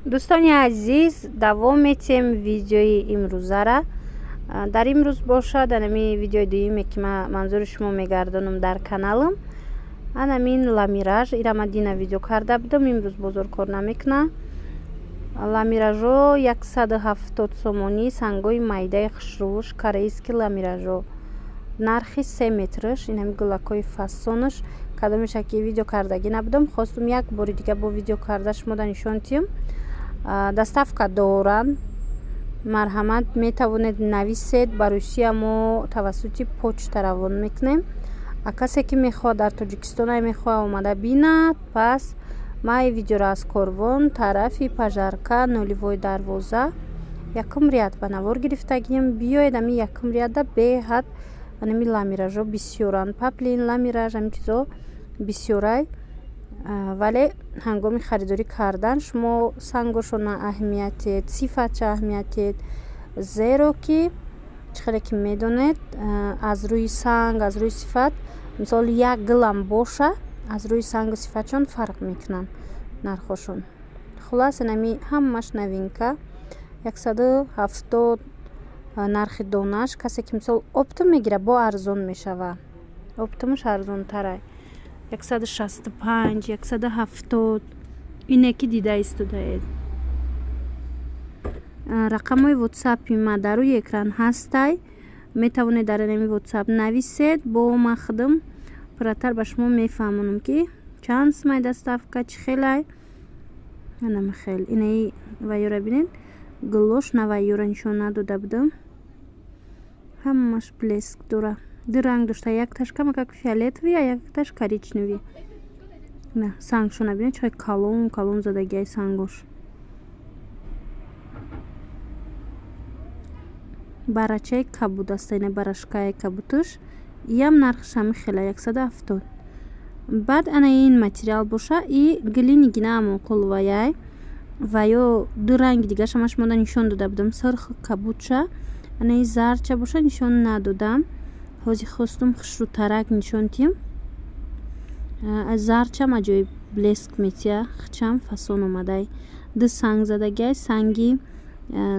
дӯстони азиз, давом метем видеои имрӯзара. Дар имрӯз бошад анами видеои дуюме ки манзури шумо мегардонам дар каналам. Анамин ламираж ирама дина видео карда будам, имрӯз бозор кор намекунам. Ламиражо 170 сомонӣ, сангои майдаи хушрӯш, корейски ламиражо. Нархи 3 метраш, инами гулакои фасонаш кадомеша ки видео кардагӣ набудам, хостум як бори дига бо видео карда шумода нишон тиём. Доставка доранд. Марҳамат, метавонед нависед, ба Русия мо тавассути почта равон мекунем. Касе ки мехоҳад дар Тоҷикистон мехоҳад омада бинад, пас май видеоро аз Корвон тарафи Пажарка 012 якум ряд ба навор гирифтагием. Биёед ами якум ряда беҳад анами ламиражо бисёранд. Паплин, ламираж, ами чизо бисёрай. Вале ҳангоми харидорӣ кардан шумо сангошона аҳамиятед, сифатша аҳамиятед, зеро ки чӣ хеле ки медонед аз рӯи санг, аз рӯи сифат, мисол як гилам боша аз рӯи сангу сифатшон фарқ мекунанд нархошон. Хулас инами ҳамаш новинка 170 нархи донаш. Касе ки мисол оптум мегира бо арзон мешава, оптумаш арзонтарай 165 170 ине ки дида истодаед. Рақамои ватсапи ма дар рӯи экран ҳастай. Метавонед дар инами ватсап нависед, бо махдум пурратар ба шумо мефаҳмонам ки чанд сумай доставка, чӣ хелай. Анами хел инаи вайёра бинед, глош на вайёра нишон надода будам. Ҳамаш блеск дора. Ду ранг дошта, якташ кама как фиолетовый, а якташ коричневый. На сангшона бинед, чой калон калон задагиай сангош. Барачаи кабуд аста, ина барашкаи кабутуш. Иям нархш ҳами хела 170. Баъд ана ин материал боша, и глини гина амоқул ваяй. Ва ё ду ранги дигаш ҳамаш мода нишон дода будам. Сарх кабутша, ана и зарча боша нишон надодам. Ҳози хостум хушрӯтарак нишон тием. Зарчам аҷоиб блеск метия, хчам фасон омадай. Ду санг задагиай, санги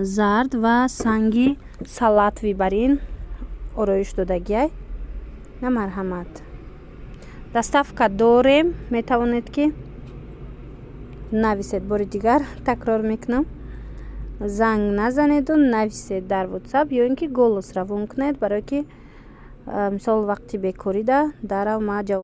зард ва санги салатви барин ороиш додагиай. На марҳамат. Доставка дорем, метавонед ки нависед. Бори дигар такрор мекунам. Занг назанеду нависед дар ватсап ё ин ки голос равон кунед, барое ки мисол вақти бекорида дарав ма ҷавоб